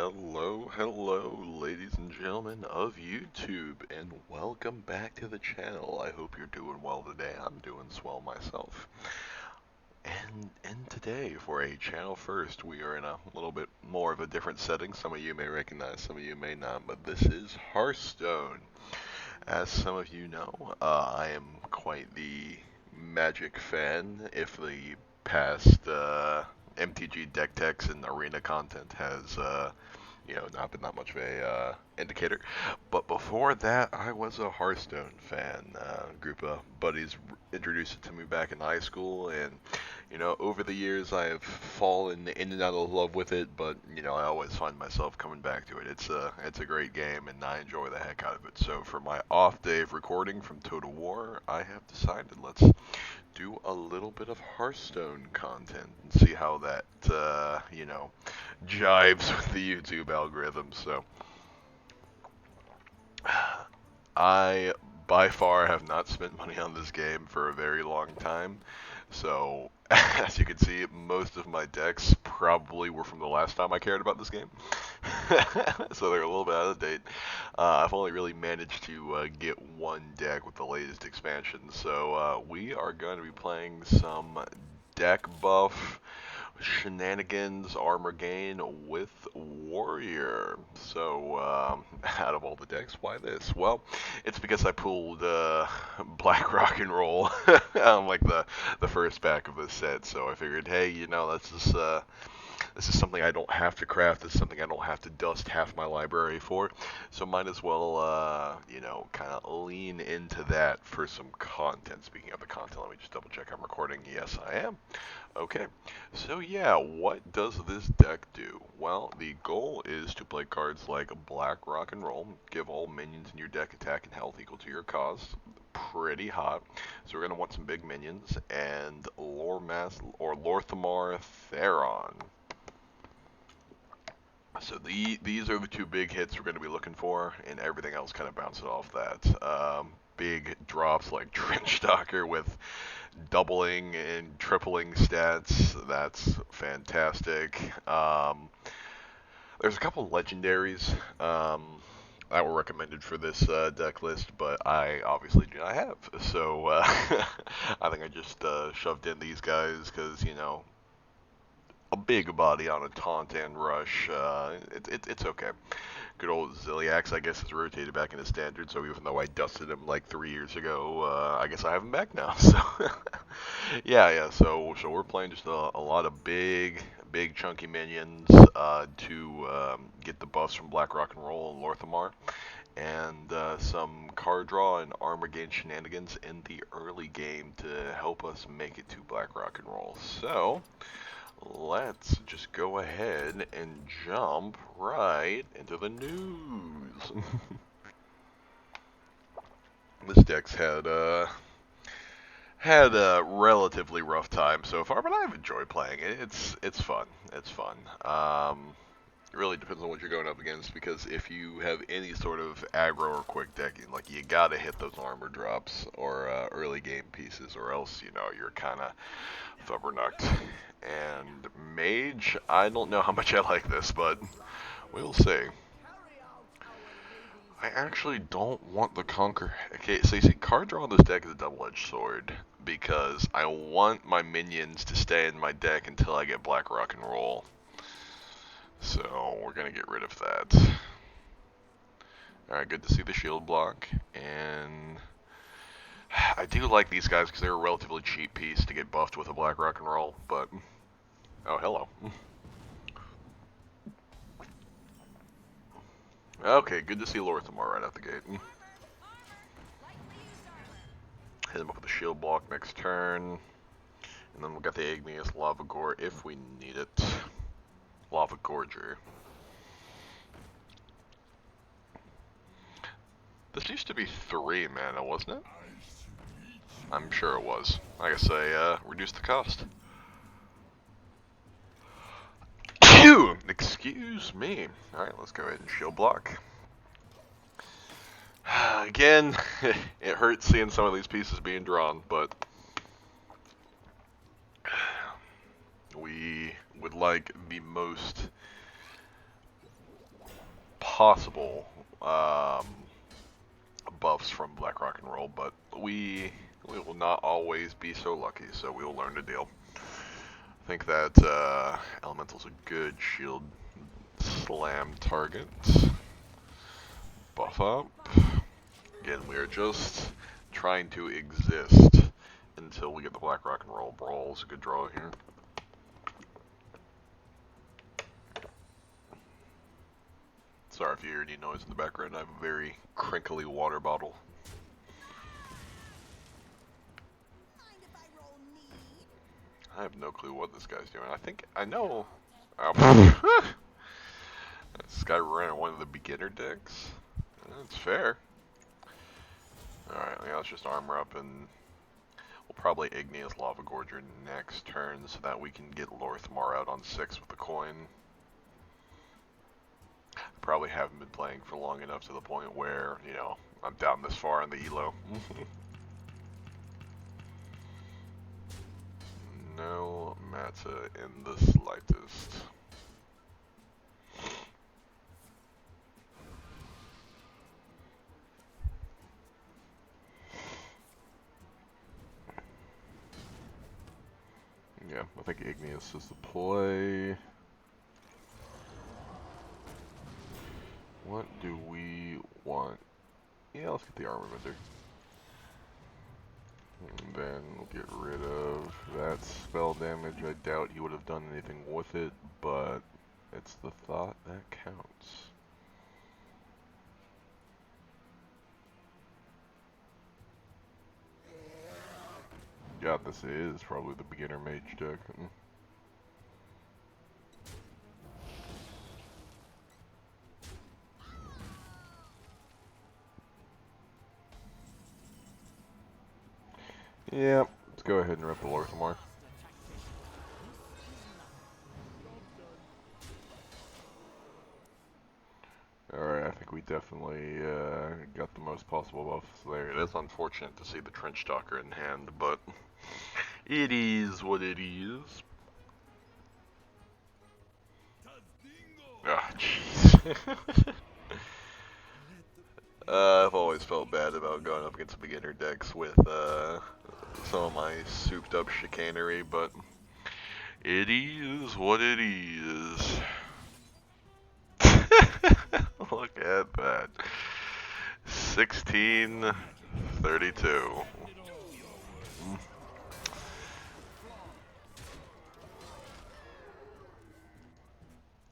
Hello, ladies and gentlemen of YouTube, and welcome back to the channel. I hope you're doing well today. I'm doing swell myself. And today, for a channel first, we are in a little bit more of a different setting. Some of you may recognize, some of you may not, but this is Hearthstone. As some of you know, I am quite the Magic fan. If the past MTG deck techs and arena content has not been that much of a indicator. But before that, I was a Hearthstone fan. A group of buddies introduced it to me back in high school, and over the years I have fallen in and out of love with it. But I always find myself coming back to it. It's a great game, and I enjoy the heck out of it. So for my off day of recording from Total War, I have decided let's do a little bit of Hearthstone content and see how that jives with the YouTube algorithm. So I by far have not spent money on this game for a very long time. So as you can see, most of my decks probably were from the last time I cared about this game. So they're a little bit out of date. I've only really managed to get one deck with the latest expansion. So we are going to be playing some deck buff shenanigans armor gain with warrior. So out of all the decks, why this? Well, it's because I pulled black rock and roll on like the first pack of this set. So I figured, hey, that's just this is something I don't have to craft. This is something I don't have to dust half my library for. So might as well, kind of lean into that for some content. Speaking of the content, let me just double check I'm recording. Yes, I am. Okay, so yeah, what does this deck do? Well, the goal is to play cards like Black Rock and Roll, give all minions in your deck attack and health equal to your cost. Pretty hot. So we're going to want some big minions, and Lorthamar Theron. So these are the two big hits we're going to be looking for, and everything else kind of bounces off that. Big drops like Trenchstalker with doubling and tripling stats. That's fantastic. There's a couple legendaries that were recommended for this deck list, but I obviously do not have. So I think I just shoved in these guys because, a big body on a taunt and rush. It's okay. Good old Ziliax, I guess, has rotated back into standard, so even though I dusted him like 3 years ago, I guess I have him back now. So yeah. So we're playing just a lot of big chunky minions to get the buffs from Black Rock and Roll and Lorthamar, and some card draw and armor gain shenanigans in the early game to help us make it to Black Rock and Roll. So let's just go ahead and jump right into the news. This deck's had a relatively rough time so far, but I've enjoyed playing it. It's fun. It's fun. It really depends on what you're going up against, because if you have any sort of aggro or quick decking, like, you gotta hit those armor drops or early game pieces, or else you're kind of thubbernucked. And Mage, I don't know how much I like this, but we'll see. I actually don't want the Conquer. Okay, so you see, card draw on this deck is a double-edged sword, because I want my minions to stay in my deck until I get Black Rock and Roll. So we're gonna get rid of that. Alright, good to see the shield block, and I do like these guys because they're a relatively cheap piece to get buffed with a Black Rock and Roll, but oh, hello. Okay, good to see Lorthamar right out the gate. Hit him up with a shield block next turn. And then we'll get the Igneous Lava Gore if we need it. Lava Gorger. This used to be 3 mana, wasn't it? I'm sure it was. I guess I reduced the cost. Excuse me. Alright, let's go ahead and shield block. Again, it hurts seeing some of these pieces being drawn, but we would like the most possible buffs from Black Rock and Roll, but we will not always be so lucky, so we will learn to deal. I think that Elemental's a good shield slam target. Buff up. Again, we are just trying to exist until we get the Black Rock and Roll. Brawl's a good draw here. Sorry if you hear any noise in the background. I have a very crinkly water bottle. I have no clue what this guy's doing. I think I know. Oh, this guy ran one of the beginner decks. That's fair. Alright, yeah, let's just armor up and we'll probably Igneous Lava Gorger next turn so that we can get Lorthmar out on 6 with the coin. Probably haven't been playing for long enough to the point where, you know, I'm down this far in the elo. No matter in the slightest. Yeah, I think Igneous is the play. What do we want? Yeah, let's get the Armor Bender. And then we'll get rid of that spell damage. I doubt he would have done anything with it, but it's the thought that counts. God, this is probably the beginner mage deck. Yeah, let's go ahead and rip the Lorthmar. Alright, I think we definitely got the most possible buffs there. It is unfortunate to see the Trench Stalker in hand, but it is what it is. Ah, jeez. I've always felt bad about going up against beginner decks with some of my souped up chicanery, but it is what it is. Look at that. 1632.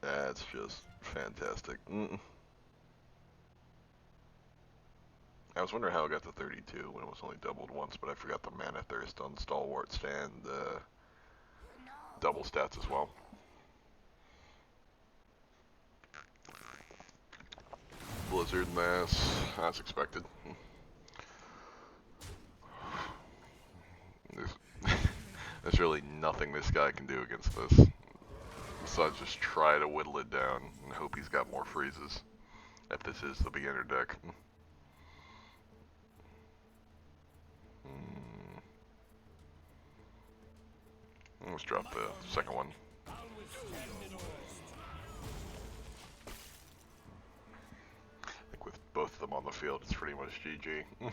That's just fantastic. I was wondering how it got to 32 when it was only doubled once, but I forgot the Mana Thirst on Stalwart Stand double stats as well. Blizzard Mass, as expected. There's really nothing this guy can do against this. Besides just try to whittle it down and hope he's got more freezes. If this is the beginner deck. Let's drop the second one. I think with both of them on the field, it's pretty much GG. I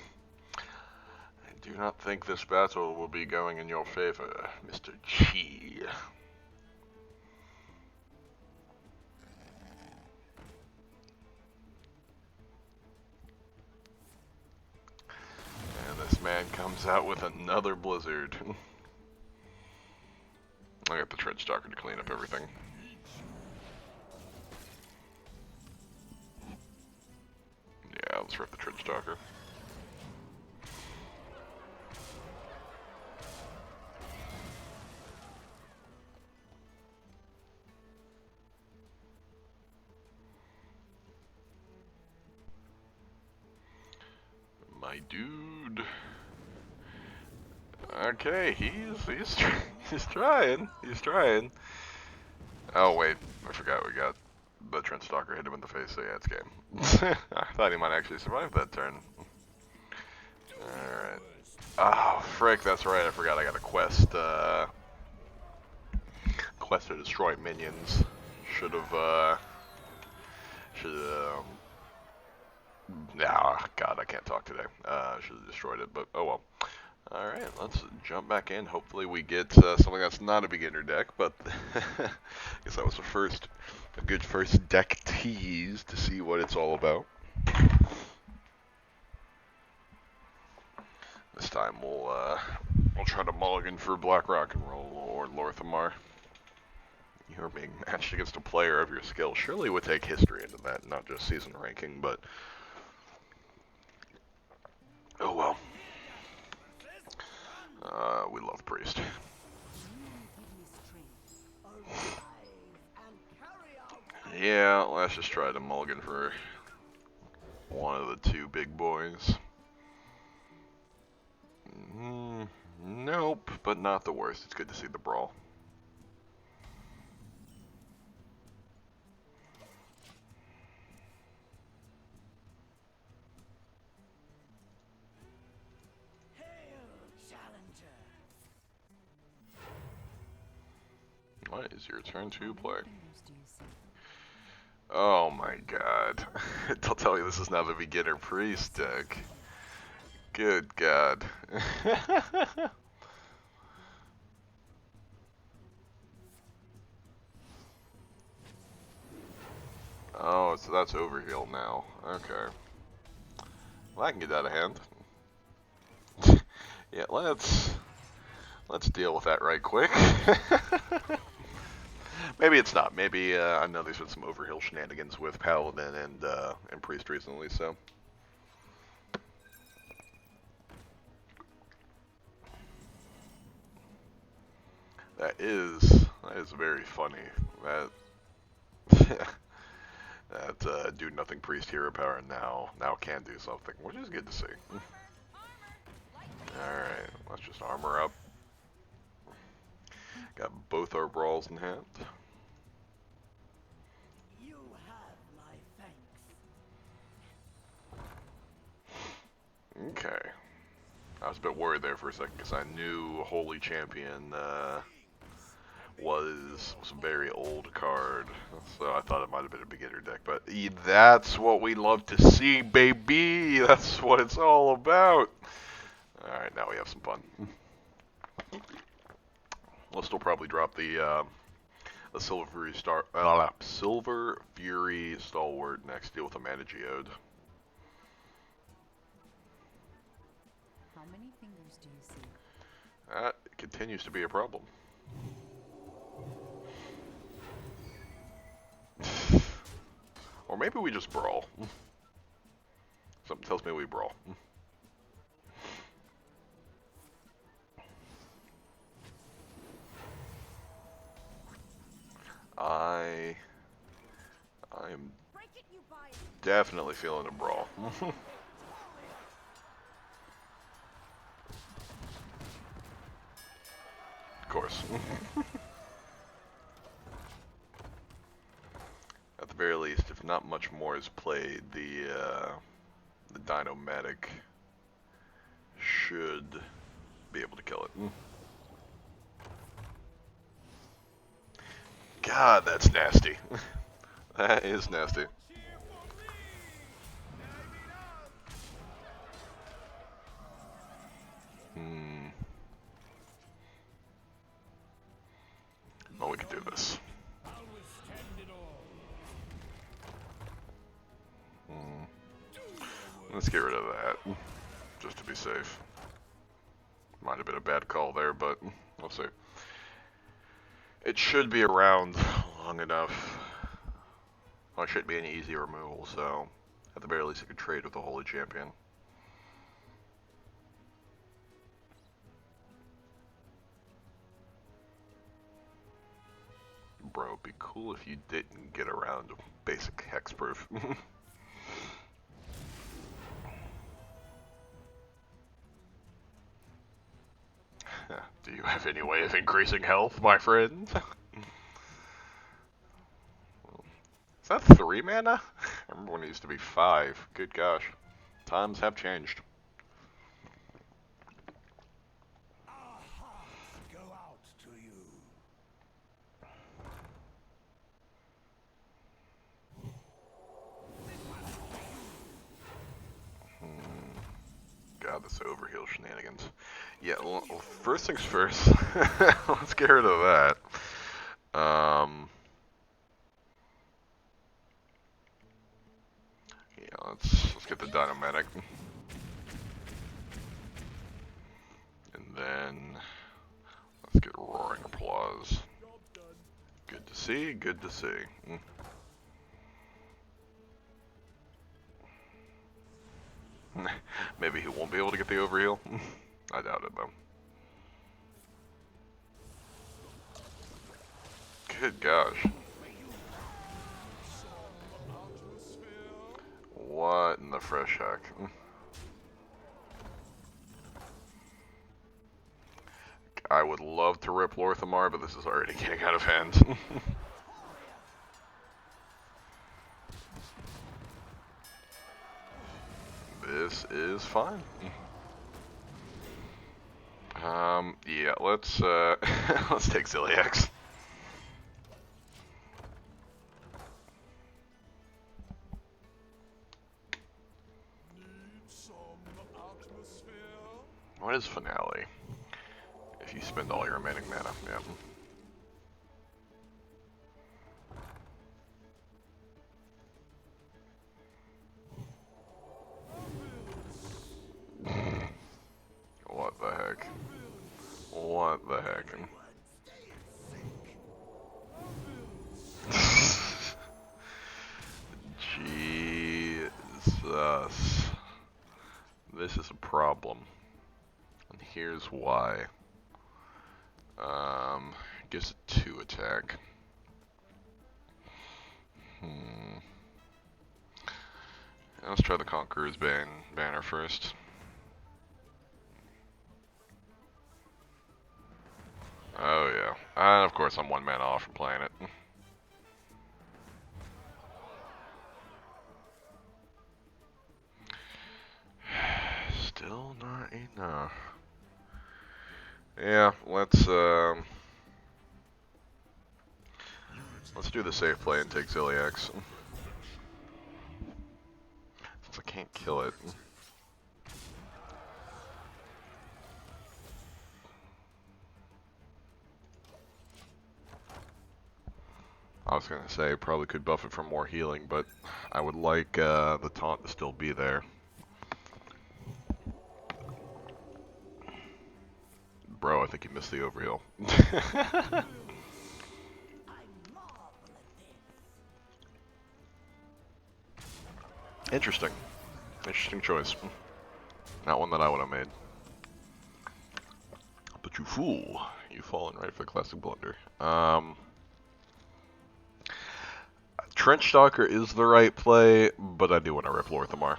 do not think this battle will be going in your favor, Mr. Chi. And this man comes out with another blizzard. I got the Trench Stalker to clean up everything. Yeah, let's rip the Trench Stalker. My dude. Okay, he's trying. He's trying. Oh wait, I forgot we got the Trench Stalker hit him in the face, so yeah, it's game. I thought he might actually survive that turn. Alright. Oh, frick, that's right, I forgot I got a quest, quest to destroy minions. Should've Ah, God, I can't talk today. I should have destroyed it, but oh well. Alright, let's jump back in. Hopefully we get something that's not a beginner deck, but I guess that was a good first deck tease to see what it's all about. This time we'll try to mulligan for Black Rock and Roll or Lorthamar. You're being matched against a player of your skill. Surely would take history into that, not just season ranking, but oh well. We love Priest. Yeah, let's just try to mulligan for one of the two big boys. Nope, but not the worst. It's good to see the brawl. What is your turn to play? Oh my god. They'll tell you this is now the beginner priest deck. Good god. Oh, so that's overheal now. Okay. Well, I can get out of hand. Yeah, let's deal with that right quick. Maybe it's not. Maybe I know there's been some overhill shenanigans with Paladin and Priest recently, so. That is very funny. That do nothing priest hero power now can do something, which is good to see. All right, let's just armor up. Got both our brawls in hand. You have my thanks. Okay. I was a bit worried there for a second because I knew Holy Champion was a very old card, so I thought it might have been a beginner deck. But that's what we love to see, baby. That's what it's all about. All right, now we have some fun. We'll still probably drop the Silver Fury Stalwart next. Deal with a Mana Geode. How many fingers do you see? That continues to be a problem. Or maybe we just brawl. Something tells me we brawl. I'm definitely feeling a brawl. Of course. At the very least, if not much more is played, the Dino-Matic should be able to kill it. God, that's nasty. That is nasty. Well, we can do this. Let's get rid of that, just to be safe. Might have been a bad call there, but we'll see. It should be around long enough. Well, it shouldn't be any easy removal, so at the very least I could trade with the Holy Champion. Bro, it'd be cool if you didn't get around basic hexproof. Do you have any way of increasing health, my friend? Is that 3 mana? I remember when it used to be 5. Good gosh. Times have changed. Go out to you. this overheal shenanigans. Yeah, well, first things first. Let's get rid of that. Yeah, let's get the dynamic, and then let's get roaring applause. Good to see. Good to see. Maybe he won't be able to get the overheal. I doubt it though. Good gosh. What in the fresh heck? I would love to rip Lorthamar, but this is already getting out of hand. This is fine. Yeah, let's let's take Ziliax. What is finale? If you spend all your remaining mana, yeah. What the heck? What the heck? Jesus. This is a problem. And here's why. Gives it 2 attack. Let's try the Conqueror's banner first. Oh yeah. And of course I'm 1 mana off from playing it. Still not enough. Yeah, let's do the safe play and take Ziliax. Since I can't kill it. I was gonna say probably could buff it for more healing, but I would like the taunt to still be there. Bro, I think you missed the overheal. Interesting. Interesting choice. Not one that I would have made. But you fool. You've fallen right for the classic blunder. Trench Stalker is the right play, but I do want to rip Lorthamar.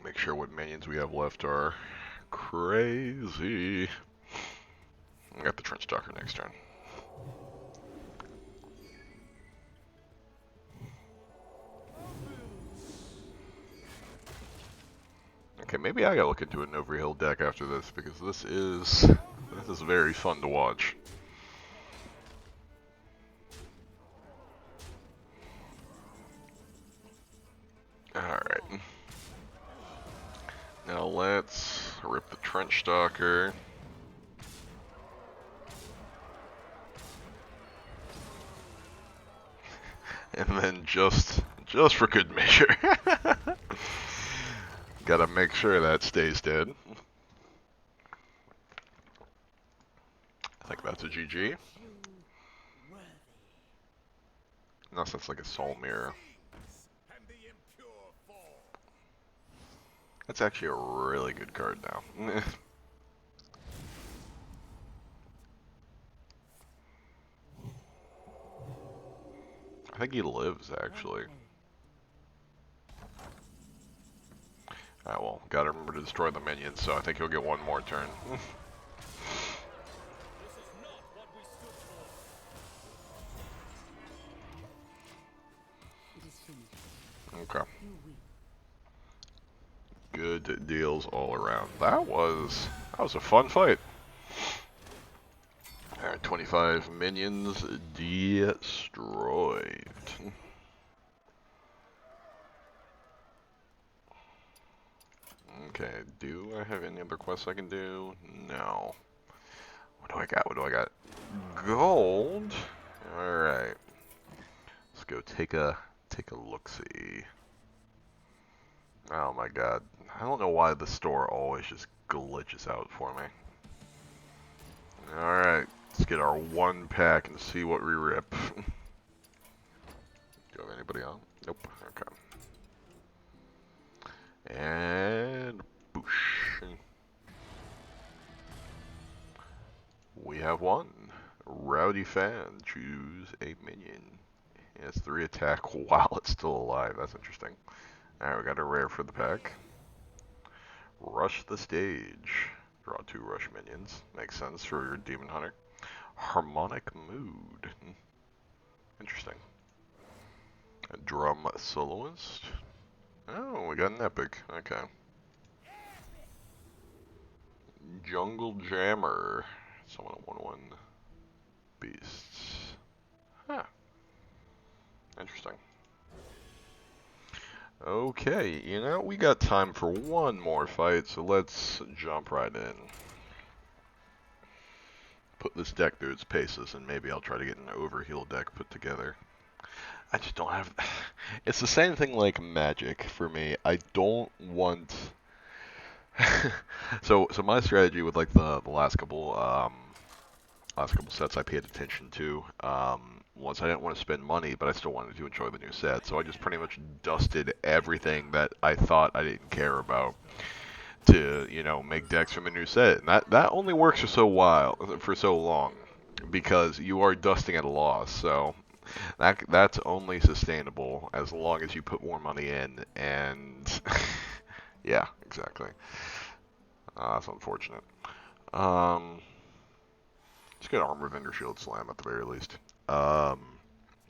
Make sure what minions we have left are crazy. I got the Trench Stalker next turn. Okay, maybe I gotta look into an overheal deck after this, because this is very fun to watch. Alright. Now let's rip the Trench Stalker. And then just for good measure. Gotta make sure that stays dead. I think that's a GG. Unless that's like a soul mirror. That's actually a really good card now. I think he lives, actually. Well, gotta remember to destroy the minions, so I think he'll get 1 more turn. Okay. Good deals all around. That was a fun fight. Alright, 25 minions destroyed. Okay, do I have any other quests I can do? No. What do I got? What do I got? Gold? Alright. Let's go take a look-see. Oh my god. I don't know why the store always just glitches out for me. Alright, let's get our one pack and see what we rip. Do you have anybody on? Nope. Okay. And boosh. We have one. Rowdy Fan. Choose a minion. It has 3 attack while it's still alive. That's interesting. Alright, we got a rare for the pack. Rush the stage. Draw 2 rush minions. Makes sense for your demon hunter. Harmonic mood. Interesting. A drum soloist. Oh, we got an epic. Okay. Jungle jammer. Someone at 1/1 beasts. Huh. Interesting. Okay, you know, we got time for one more fight, so let's jump right in. Put this deck through its paces, and maybe I'll try to get an overheal deck put together. I just don't have... It's the same thing like Magic for me. I don't want... so my strategy with like the last couple sets I paid attention to was I didn't want to spend money, but I still wanted to enjoy the new set. So I just pretty much dusted everything that I thought I didn't care about to, you know, make decks from the new set. And that only works for so long because you are dusting at a loss. So that's only sustainable as long as you put more money in. And yeah, exactly. That's unfortunate. Let's get Armor Vendor Shield Slam at the very least.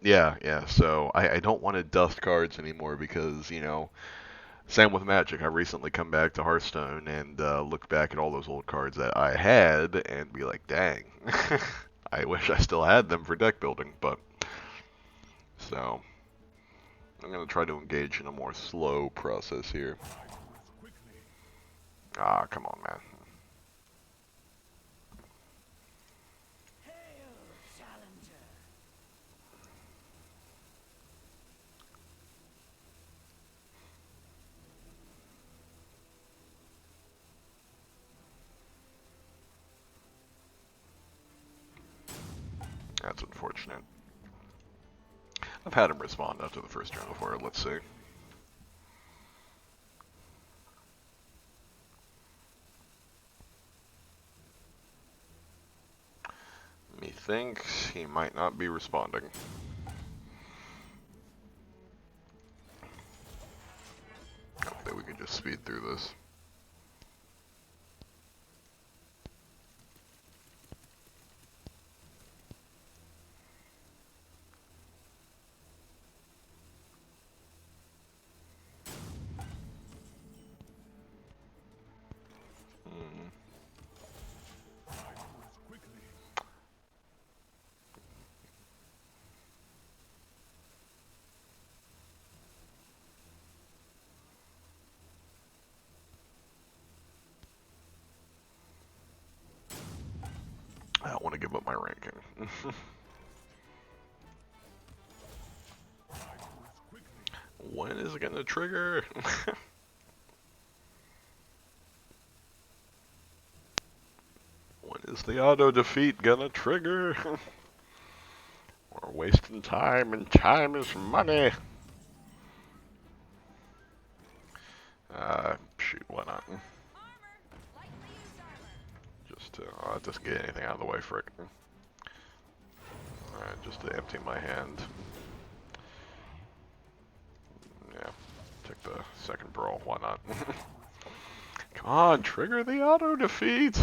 Yeah, so I don't want to dust cards anymore because, you know, same with Magic. I recently come back to Hearthstone and look back at all those old cards that I had and be like, dang, I wish I still had them for deck building, but, so, I'm going to try to engage in a more slow process here. Ah, come on, man. Hail, challenger! That's unfortunate. I've had him respond after the first turn before. Let's see. Methinks he might not be responding. Hopefully we can just speed through this. I don't want to give up my ranking. When is it gonna trigger? When is the auto defeat gonna trigger? We're wasting time, and time is money. Shoot, why not? Just get anything out of the way, frick. Alright, just to empty my hand. Yeah, take the second brawl, why not? Come on, trigger the auto defeat!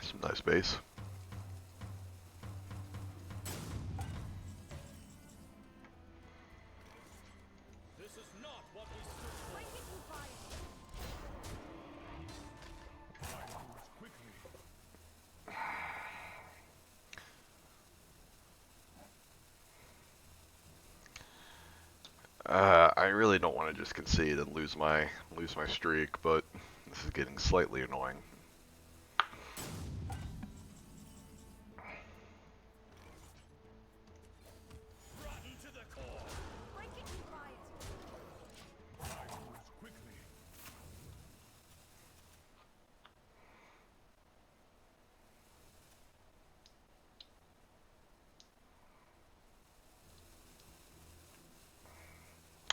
Some nice base. really don't want to just concede and lose my streak, but this is getting slightly annoying.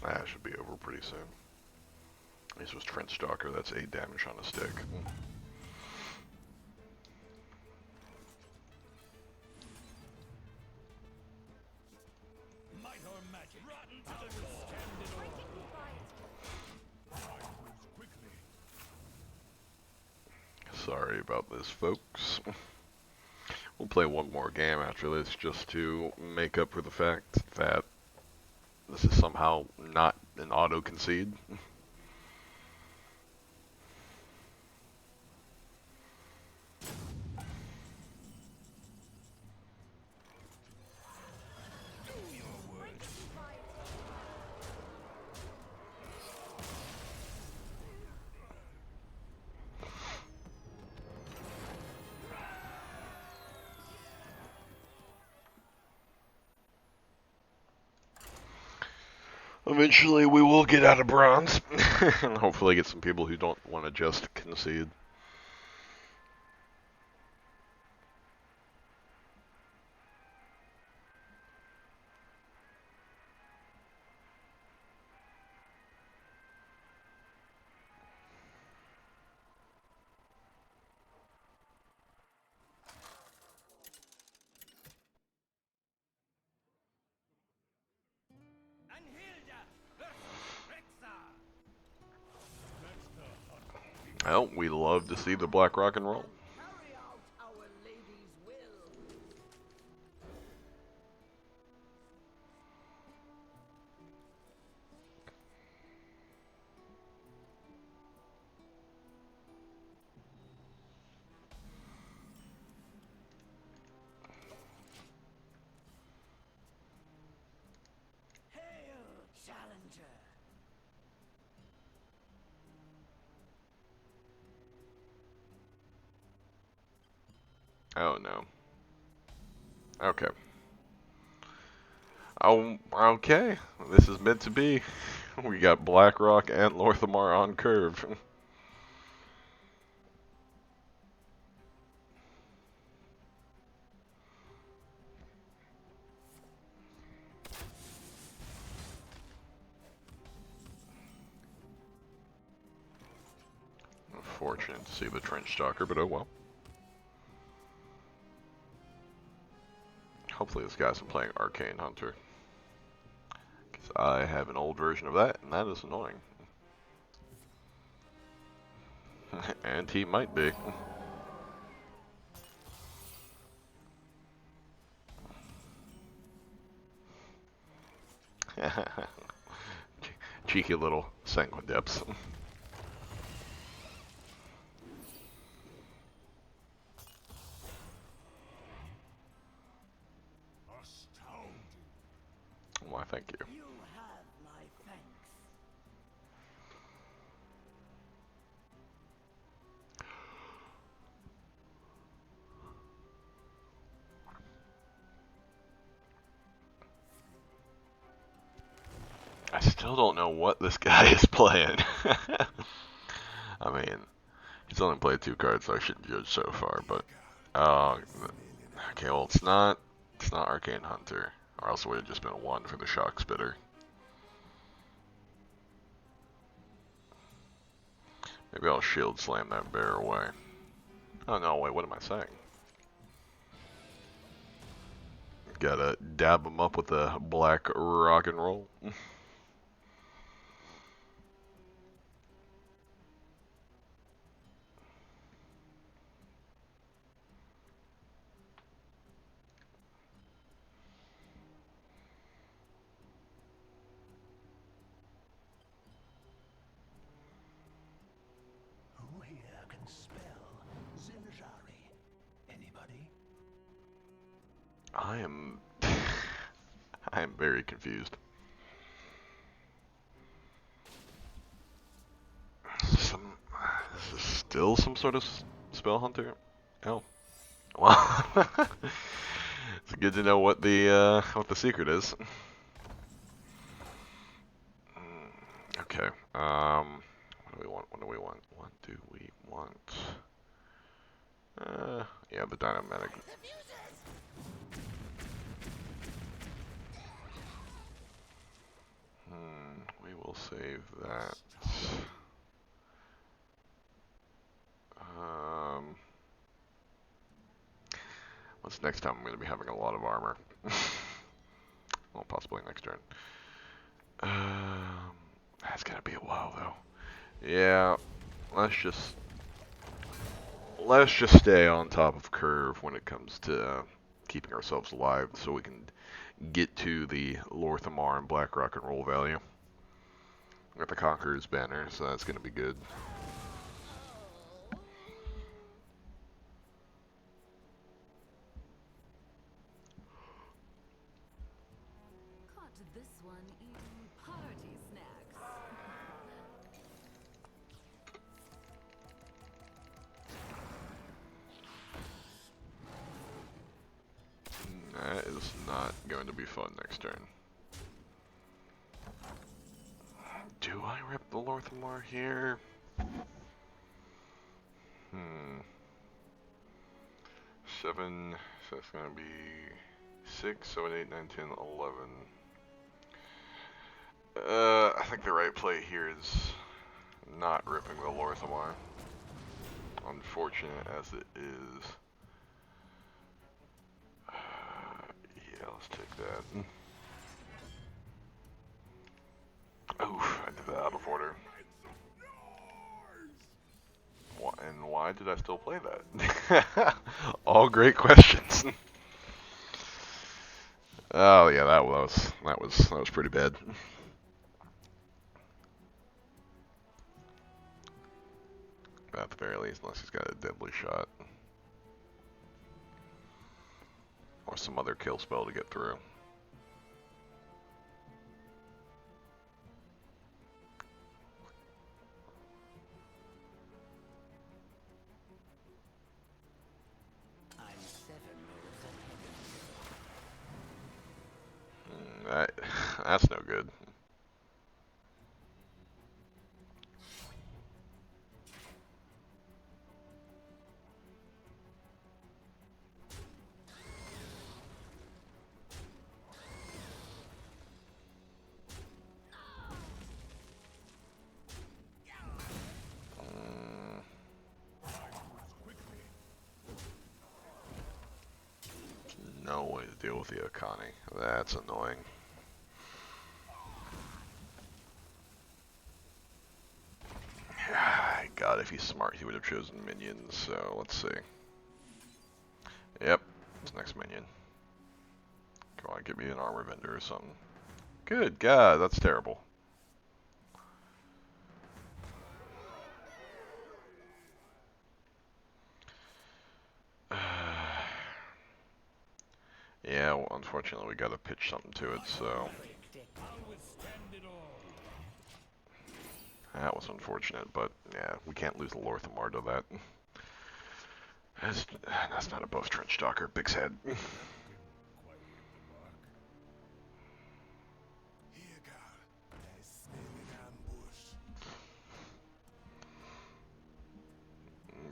That should be over pretty soon. This was Trench Stalker, that's 8 damage on a stick. Sorry about this, folks. We'll play one more game after this just to make up for the fact that this is somehow not an auto concede. Eventually we will get out of bronze and hopefully get some people who don't want to just concede. Well, we love to see the black rock and roll. Carry out our lady's will. Hail, challenger. Oh no. Okay. Oh, okay. This is meant to be. We got Blackrock and Lorthamar on curve. Unfortunate to see the Trench Stalker, but oh well. Hopefully this guy's been playing Arcane Hunter. Because I have an old version of that, and that is annoying. And he might be. Cheeky little Sanguine Depths. Why, thank you. You have my thanks. I still don't know what this guy is playing. I mean, he's only played 2 cards, so I shouldn't judge so far, but okay, well it's not Arcane Hunter, or else it would have just been 1 for the Shock Spitter. Maybe I'll Shield Slam that bear away. Oh no, wait, what am I saying? Gotta dab him up with a black rock and roll. Who here can spell Zinjari? Anybody? I am very confused. still some sort of spell hunter? Oh, well, it's good to know what the secret is. Okay. What do we want? What do we want? What do we want? Yeah, the dynamic. We will save that. What's next time I'm going to be having a lot of armor? Well, possibly next turn. That's going to be a while though. Yeah, let's just stay on top of curve when it comes to keeping ourselves alive, so we can get to the Lorthamar and Black Rock and Roll value. We got the Conqueror's banner, so that's going to be good. Caught this one eating party snacks. That is not going to be fun next turn. Do I rip the Lorthamar here? 7, so that's going to be 6, 7, 8, 9, 10, 11. I think the right play here is not ripping the Lorthamar. Unfortunate as it is. Yeah, let's take that. Oof, I did that out of order. And why did I still play that? All great questions. Oh yeah, that was pretty bad. At the very least, unless he's got a deadly shot. Or some other kill spell to get through. I'm 7 moves ahead. That's no good. No way to deal with the Akani. That's annoying. God, if he's smart, he would have chosen minions, so let's see. Yep, it's next minion. Come on, give me an armor vendor or something. Good God, that's terrible. Yeah, well, unfortunately we gotta pitch something to it, so... That was unfortunate, but yeah, we can't lose the Lorthamar to that. That's not a buff Trench Stalker, Big's head.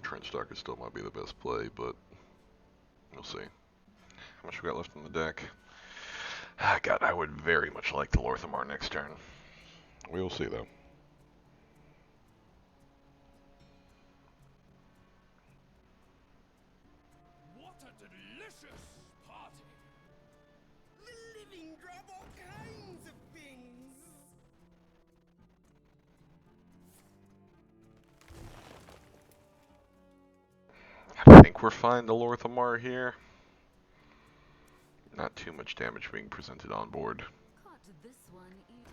Trench Stalker still might be the best play, but we'll see. How much we got left in the deck? Ah, God, I would very much like the Lorthamar next turn. We will see, though. What a delicious party! The living grab all kinds of things! I think we're fine to Lorthamar here. Not too much damage being presented on board. Caught this one eating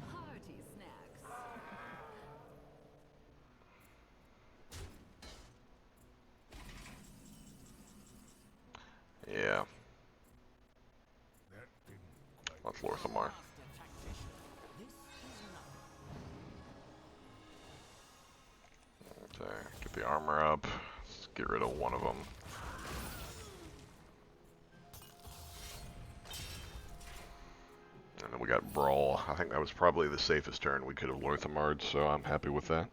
party snacks. Yeah. That's Lorthamar. Okay, Get the armor up. Let's get rid of one of them. And then we got Brawl. I think that was probably the safest turn we could have Lorthamard, so I'm happy with that.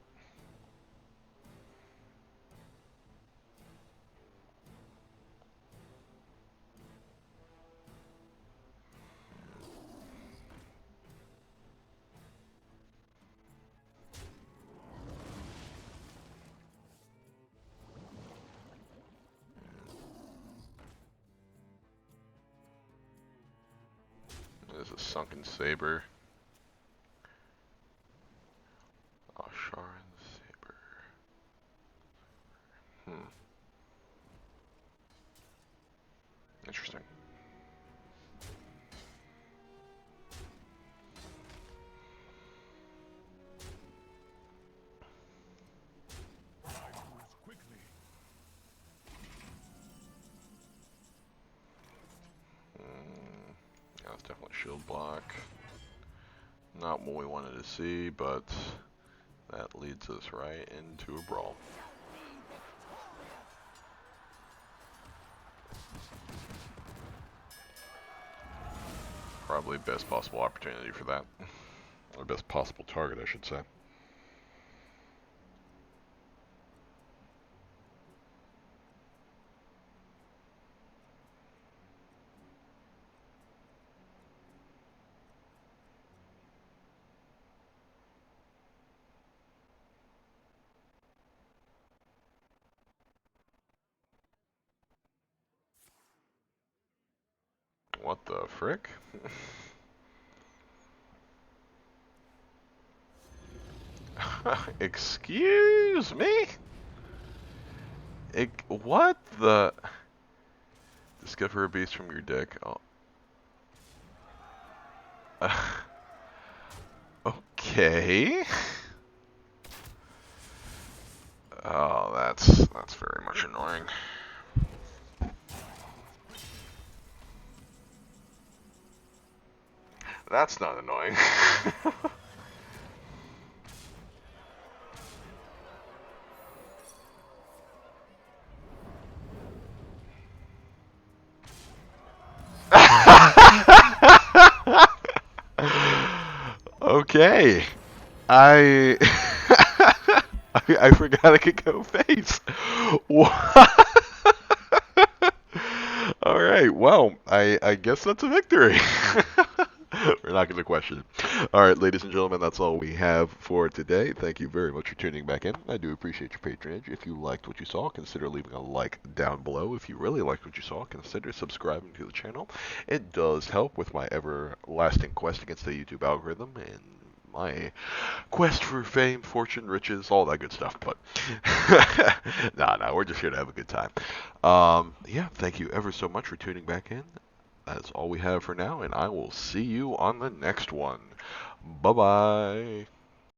There's a Sunken Saber. Sharon Saber. Interesting. Yeah, that's definitely shield block. Not what we wanted to see, but that leads us right into a brawl. Probably best possible opportunity for that. Or best possible target, I should say. What the frick? Excuse me? What the? Discover a beast from your deck. Oh. Okay. Oh, that's very much annoying. That's not annoying. Okay. I I forgot I could go face. What? All right. Well, I guess that's a victory. We're not going to question it. All right, ladies and gentlemen, that's all we have for today. Thank you very much for tuning back in. I do appreciate your patronage. If you liked what you saw, consider leaving a like down below. If you really liked what you saw, consider subscribing to the channel. It does help with my everlasting quest against the YouTube algorithm and my quest for fame, fortune, riches, all that good stuff. But nah, we're just here to have a good time. Yeah, thank you ever so much for tuning back in. That's all we have for now, and I will see you on the next one. Bye-bye.